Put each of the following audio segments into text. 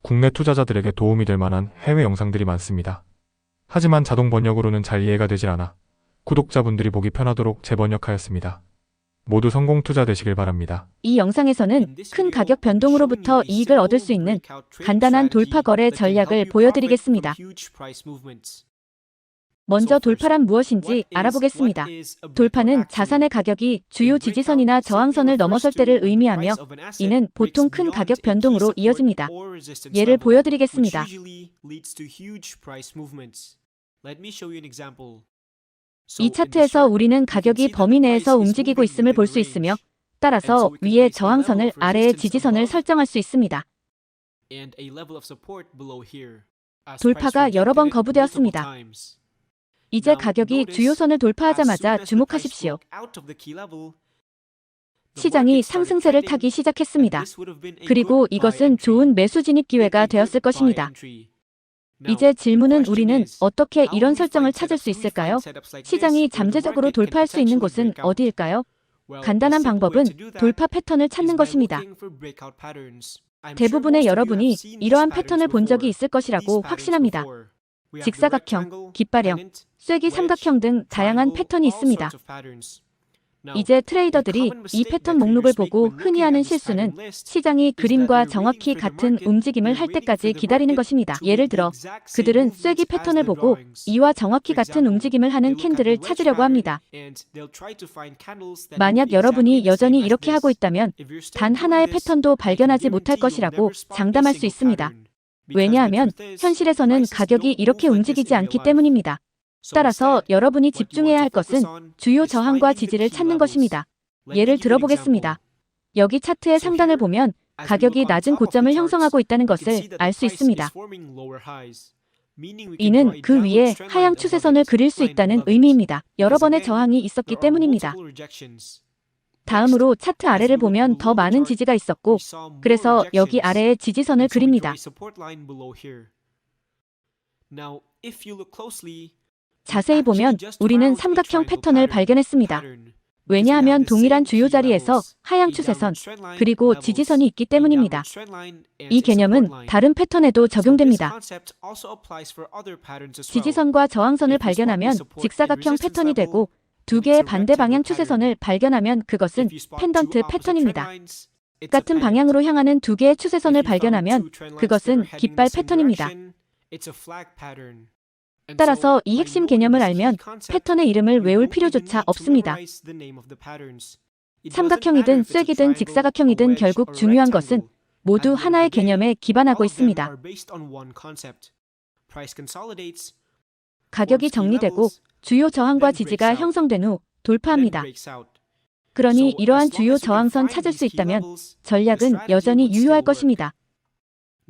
국내 투자자들에게 도움이 될 만한 해외 영상들이 많습니다. 하지만 자동 번역으로는 잘 이해가 되질 않아 구독자분들이 보기 편하도록 재번역하였습니다. 모두 성공 투자 되시길 바랍니다. 이 영상에서는 큰 가격 변동으로부터 이익을 얻을 수 있는 간단한 돌파 거래 전략을 보여드리겠습니다. 먼저 돌파란 무엇인지 알아보겠습니다. 돌파는 자산의 가격이 주요 지지선이나 저항선을 넘어설 때를 의미하며 이는 보통 큰 가격 변동으로 이어집니다. 예를 보여드리겠습니다. 이 차트에서 우리는 가격이 범위 내에서 움직이고 있음을 볼 수 있으며 따라서 위에 저항선을 아래에 지지선을 설정할 수 있습니다. 돌파가 여러 번 거부되었습니다. 이제 가격이 주요선을 돌파하자마자 주목하십시오. 시장이 상승세를 타기 시작했습니다. 그리고 이것은 좋은 매수 진입 기회가 되었을 것입니다. 이제 질문은 우리는 어떻게 이런 설정을 찾을 수 있을까요? 시장이 잠재적으로 돌파할 수 있는 곳은 어디일까요? 간단한 방법은 돌파 패턴을 찾는 것입니다. 대부분의 여러분이 이러한 패턴을 본 적이 있을 것이라고 확신합니다. 직사각형, 깃발형, 쐐기 삼각형 등 다양한 패턴이 있습니다. 이제 트레이더들이 이 패턴 목록을 보고 흔히 하는 실수는 시장이 그림과 정확히 같은 움직임을 할 때까지 기다리는 것입니다. 예를 들어 그들은 쐐기 패턴을 보고 이와 정확히 같은 움직임을 하는 캔들을 찾으려고 합니다. 만약 여러분이 여전히 이렇게 하고 있다면 단 하나의 패턴도 발견하지 못할 것이라고 장담할 수 있습니다. 왜냐하면 현실에서는 가격이 이렇게 움직이지 않기 때문입니다. 따라서 여러분이 집중해야 할 것은 주요 저항과 지지를 찾는 것입니다. 예를 들어보겠습니다. 여기 차트의 상단을 보면 가격이 낮은 고점을 형성하고 있다는 것을 알 수 있습니다. 이는 그 위에 하향 추세선을 그릴 수 있다는 의미입니다. 여러 번의 저항이 있었기 때문입니다. 다음으로 차트 아래를 보면 더 많은 지지가 있었고 그래서 여기 아래에 지지선을 그립니다. 자세히 보면 우리는 삼각형 패턴을 발견했습니다. 왜냐하면 동일한 주요 자리에서 하향 추세선 그리고 지지선이 있기 때문입니다. 이 개념은 다른 패턴에도 적용됩니다. 지지선과 저항선을 발견하면 직사각형 패턴이 되고 두 개의 반대 방향 추세선을 발견하면 그것은 펜던트 패턴입니다. 같은 방향으로 향하는 두 개의 추세선을 발견하면 그것은 깃발 패턴입니다. 따라서 이 핵심 개념을 알면 패턴의 이름을 외울 필요조차 없습니다. 삼각형이든 쐐기든 직사각형이든 결국 중요한 것은 모두 하나의 개념에 기반하고 있습니다. 가격이 정리되고 주요 저항과 지지가 형성된 후 돌파합니다. 그러니 이러한 주요 저항선 찾을 수 있다면 전략은 여전히 유효할 것입니다.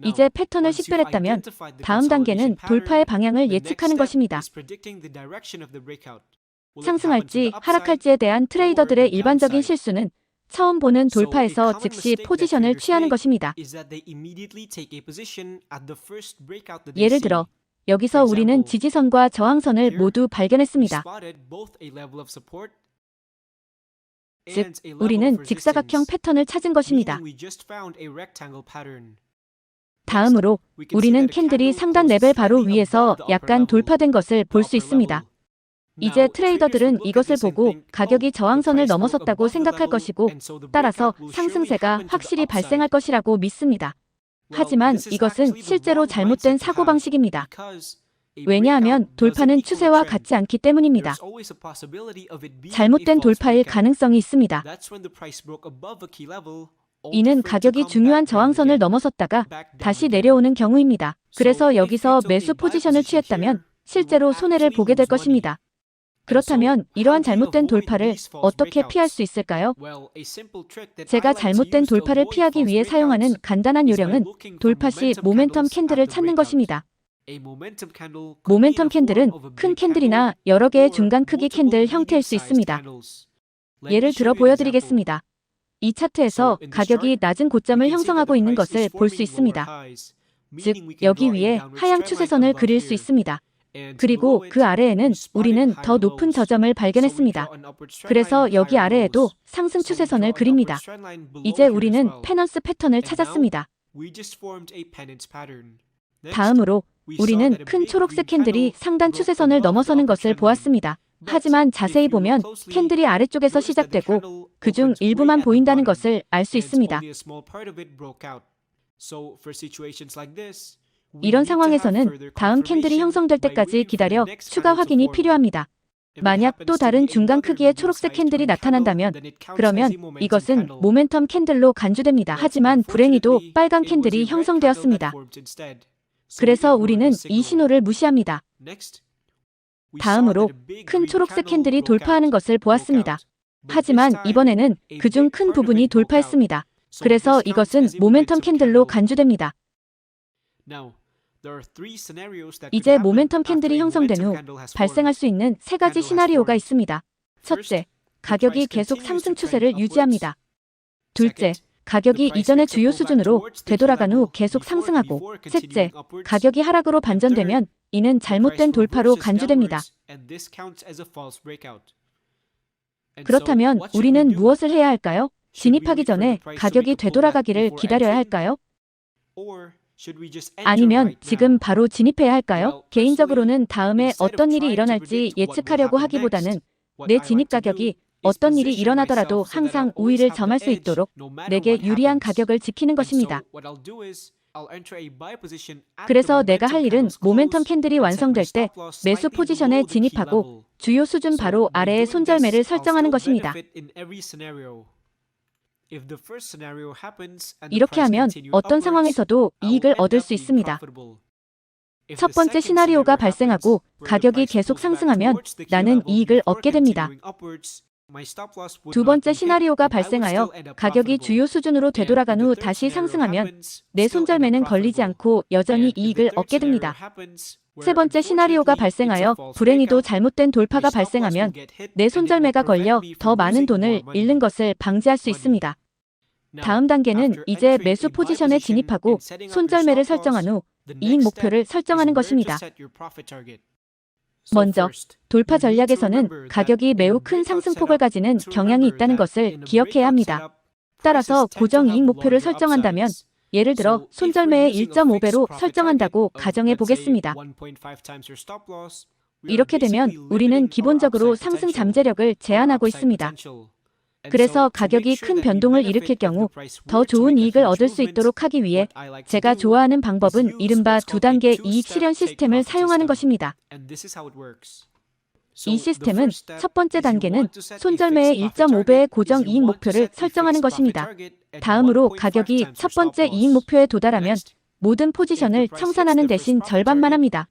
이제 패턴을 식별했다면 다음 단계는 돌파의 방향을 예측하는 것입니다. 상승할지 하락할지에 대한 트레이더들의 일반적인 실수는 처음 보는 돌파에서 즉시 포지션을 취하는 것입니다. 예를 들어 여기서 우리는 지지선과 저항선을 모두 발견했습니다. 즉, 우리는 직사각형 패턴을 찾은 것입니다. 다음으로 우리는 캔들이 상단 레벨 바로 위에서 약간 돌파된 것을 볼 수 있습니다. 이제 트레이더들은 이것을 보고 가격이 저항선을 넘어섰다고 생각할 것이고 따라서 상승세가 확실히 발생할 것이라고 믿습니다. 하지만 이것은 실제로 잘못된 사고방식입니다. 왜냐하면 돌파는 추세와 같지 않기 때문입니다. 잘못된 돌파일 가능성이 있습니다. 이는 가격이 중요한 저항선을 넘어섰다가 다시 내려오는 경우입니다. 그래서 여기서 매수 포지션을 취했다면 실제로 손해를 보게 될 것입니다. 그렇다면 이러한 잘못된 돌파를 어떻게 피할 수 있을까요? 제가 잘못된 돌파를 피하기 위해 사용하는 간단한 요령은 돌파 시 모멘텀 캔들을 찾는 것입니다. 모멘텀 캔들은 큰 캔들이나 여러 개의 중간 크기 캔들 형태일 수 있습니다. 예를 들어 보여드리겠습니다. 이 차트에서 가격이 낮은 고점을 형성하고 있는 것을 볼 수 있습니다. 즉, 여기 위에 하향 추세선을 그릴 수 있습니다. 그리고 그 아래에는 우리는 더 높은 저점을 발견했습니다. 그래서 여기 아래에도 상승 추세선을 그립니다. 이제 우리는 페넌스 패턴을 찾았습니다. 다음으로 우리는 큰 초록색 캔들이 상단 추세선을 넘어서는 것을 보았습니다. 하지만 자세히 보면 캔들이 아래쪽에서 시작되고 그중 일부만 보인다는 것을 알 수 있습니다. 이런 상황에서는 다음 캔들이 형성될 때까지 기다려 추가 확인이 필요합니다. 만약 또 다른 중간 크기의 초록색 캔들이 나타난다면 그러면 이것은 모멘텀 캔들로 간주됩니다. 하지만 불행히도 빨간 캔들이 형성되었습니다. 그래서 우리는 이 신호를 무시합니다. 다음으로 큰 초록색 캔들이 돌파하는 것을 보았습니다. 하지만 이번에는 그중 큰 부분이 돌파했습니다. 그래서 이것은 모멘텀 캔들로 간주됩니다. 이제 모멘텀 캔들이 형성된 후 발생할 수 있는 세 가지 시나리오가 있습니다. 첫째, 가격이 계속 상승 추세를 유지합니다. 둘째, 가격이 이전의 주요 수준으로 되돌아간 후 계속 상승하고, 셋째, 가격이 하락으로 반전되면 이는 잘못된 돌파로 간주됩니다. 그렇다면 우리는 무엇을 해야 할까요? 진입하기 전에 가격이 되돌아가기를 기다려야 할까요? 아니면 지금 바로 진입해야 할까요? 개인적으로는 다음에 어떤 일이 일어날지 예측하려고 하기보다는 내 진입 가격이 어떤 일이 일어나더라도 항상 우위를 점할 수 있도록 내게 유리한 가격을 지키는 것입니다. 그래서 내가 할 일은 모멘텀 캔들이 완성될 때 매수 포지션에 진입하고 주요 수준 바로 아래에 손절매를 설정하는 것입니다. 이렇게 하면 어떤 상황에서도 이익을 얻을 수 있습니다. 첫 번째 시나리오가 발생하고 가격이 계속 상승하면 나는 이익을 얻게 됩니다. 두 번째 시나리오가 발생하여 가격이 주요 수준으로 되돌아간 후 다시 상승하면 내 손절매는 걸리지 않고 여전히 이익을 얻게 됩니다. 세 번째 시나리오가 발생하여 불행히도 잘못된 돌파가 발생하면 내 손절매가 걸려 더 많은 돈을 잃는 것을 방지할 수 있습니다. 다음 단계는 이제 매수 포지션에 진입하고 손절매를 설정한 후 이익 목표를 설정하는 것입니다. 먼저 돌파 전략에서는 가격이 매우 큰 상승폭을 가지는 경향이 있다는 것을 기억해야 합니다. 따라서 고정 이익 목표를 설정한다면 예를 들어 손절매의 1.5배로 설정한다고 가정해 보겠습니다. 이렇게 되면 우리는 기본적으로 상승 잠재력을 제한하고 있습니다. 그래서 가격이 큰 변동을 일으킬 경우 더 좋은 이익을 얻을 수 있도록 하기 위해 제가 좋아하는 방법은 이른바 2단계 이익 실현 시스템을 사용하는 것입니다. 이 시스템은 첫 번째 단계는 손절매의 1.5배의 고정 이익 목표를 설정하는 것입니다. 다음으로 가격이 첫 번째 이익 목표에 도달하면 모든 포지션을 청산하는 대신 절반만 합니다.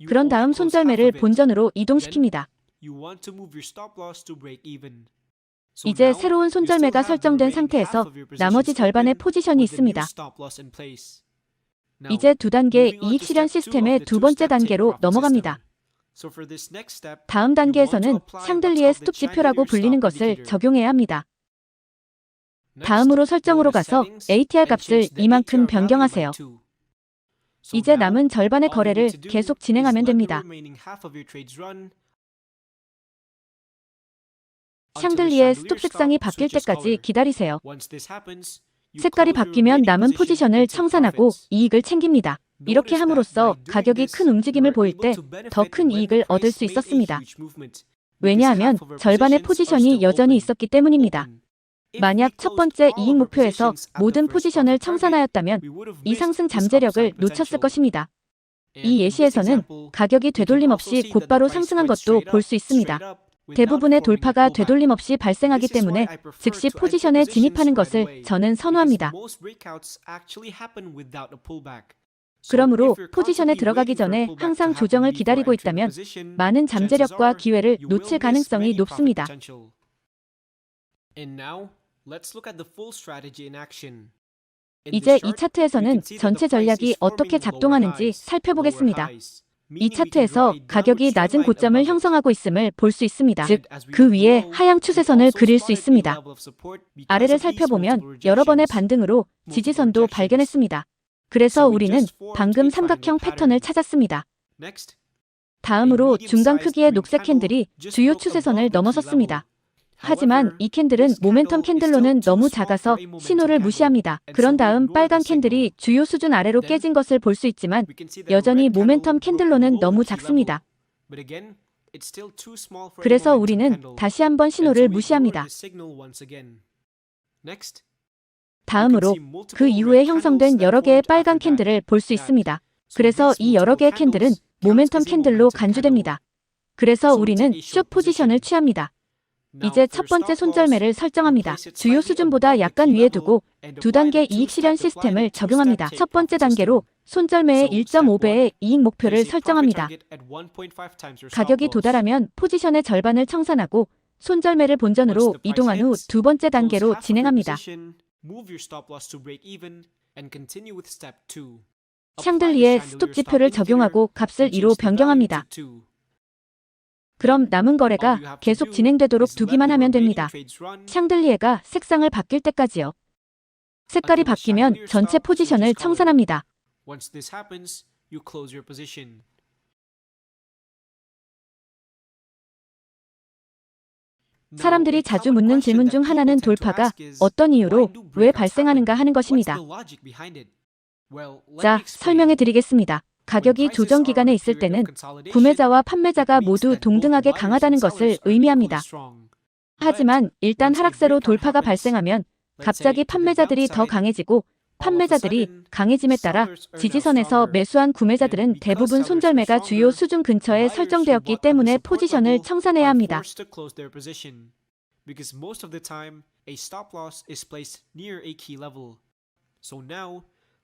그런 다음 손절매를 본전으로 이동시킵니다. 이제 새로운 손절매가 설정된 상태에서 나머지 절반의 포지션이 있습니다. 이제 2단계 이익 실현 시스템의 두 번째 단계로 넘어갑니다. 다음 단계에서는 샹들리에 스톱 지표라고 불리는 것을 적용해야 합니다. 다음으로 설정으로 가서 ATR 값을 이만큼 변경하세요. 이제 남은 절반의 거래를 계속 진행하면 됩니다. 샹들리에 스톱 색상이 바뀔 때까지 기다리세요. 색깔이 바뀌면 남은 포지션을 청산하고 이익을 챙깁니다. 이렇게 함으로써 가격이 큰 움직임을 보일 때 더 큰 이익을 얻을 수 있었습니다. 왜냐하면 절반의 포지션이 여전히 있었기 때문입니다. 만약 첫 번째 이익 목표에서 모든 포지션을 청산하였다면 이 상승 잠재력을 놓쳤을 것입니다. 이 예시에서는 가격이 되돌림 없이 곧바로 상승한 것도 볼 수 있습니다. 대부분의 돌파가 되돌림 없이 발생하기 때문에 즉시 포지션에 진입하는 것을 저는 선호합니다. 그러므로 포지션에 들어가기 전에 항상 조정을 기다리고 있다면 많은 잠재력과 기회를 놓칠 가능성이 높습니다. 이제 이 차트에서는 전체 전략이 어떻게 작동하는지 살펴보겠습니다. 이 차트에서 가격이 낮은 고점을 형성하고 있음을 볼 수 있습니다. 즉, 그 위에 하향 추세선을 그릴 수 있습니다. 아래를 살펴보면 여러 번의 반등으로 지지선도 발견했습니다. 그래서 우리는 방금 삼각형 패턴을 찾았습니다. 다음으로 중간 크기의 녹색 캔들이 주요 추세선을 넘어섰습니다. 하지만 이 캔들은 모멘텀 캔들로는 너무 작아서 신호를 무시합니다. 그런 다음 빨간 캔들이 주요 수준 아래로 깨진 것을 볼 수 있지만 여전히 모멘텀 캔들로는 너무 작습니다. 그래서 우리는 다시 한번 신호를 무시합니다. 다음으로 그 이후에 형성된 여러 개의 빨간 캔들을 볼 수 있습니다. 그래서 이 여러 개의 캔들은 모멘텀 캔들로 간주됩니다. 그래서 우리는 숏 포지션을 취합니다. 이제 첫 번째 손절매를 설정합니다. 주요 수준보다 약간 위에 두고 두 단계 이익 실현 시스템을 적용합니다. 첫 번째 단계로 손절매의 1.5배의 이익 목표를 설정합니다. 가격이 도달하면 포지션의 절반을 청산하고 손절매를 본전으로 이동한 후 두 번째 단계로 진행합니다. 샹들리에 스톱 지표를 적용하고 값을 2로 변경합니다. 그럼 남은 거래가 계속 진행되도록 두기만 하면 됩니다. 샹들리에가 색상을 바뀔 때까지요. 색깔이 바뀌면 전체 포지션을 청산합니다. 사람들이 자주 묻는 질문 중 하나는 돌파가 어떤 이유로 왜 발생하는가 하는 것입니다. 자, 설명해 드리겠습니다. 가격이 조정 기간에 있을 때는 구매자와 판매자가 모두 동등하게 강하다는 것을 의미합니다. 하지만 일단 하락세로 돌파가 발생하면 갑자기 판매자들이 더 강해지고 판매자들이 강해짐에 따라 지지선에서 매수한 구매자들은 대부분 손절매가 주요 수준 근처에 설정되었기 때문에 포지션을 청산해야 합니다.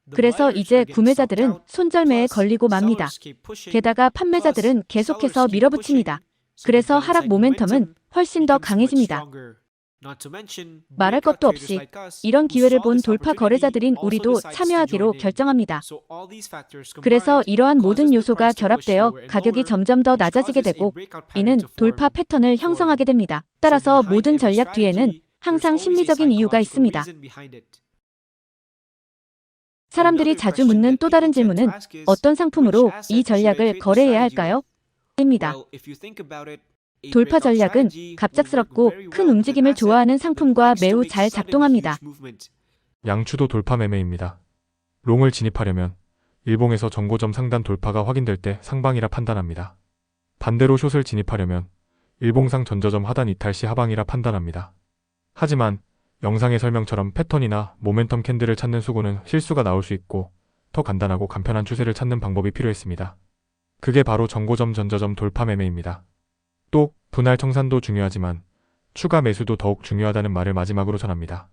그래서 이제 구매자들은 손절매에 걸리고 맙니다. 게다가 판매자들은 계속해서 밀어붙입니다. 그래서 하락 모멘텀은 훨씬 더 강해집니다. 말할 것도 없이 이런 기회를 본 돌파 거래자들인 우리도 참여하기로 결정합니다. 그래서 이러한 모든 요소가 결합되어 가격이 점점 더 낮아지게 되고 이는 돌파 패턴을 형성하게 됩니다. 따라서 모든 전략 뒤에는 항상 심리적인 이유가 있습니다. 사람들이 자주 묻는 또 다른 질문은 어떤 상품으로 이 전략을 거래해야 할까요? 입니다. 돌파 전략은 갑작스럽고 큰 움직임을 좋아하는 상품과 매우 잘 작동합니다. 양추도 돌파 매매입니다. 롱을 진입하려면 일봉에서 정고점 상단 돌파가 확인될 때 상방이라 판단합니다. 반대로 숏을 진입하려면 일봉상 전저점 하단 이탈 시 하방이라 판단합니다. 하지만 영상의 설명처럼 패턴이나 모멘텀 캔들을 찾는 수고는 실수가 나올 수 있고 더 간단하고 간편한 추세를 찾는 방법이 필요했습니다. 그게 바로 정고점 전저점 돌파 매매입니다. 또 분할 청산도 중요하지만 추가 매수도 더욱 중요하다는 말을 마지막으로 전합니다.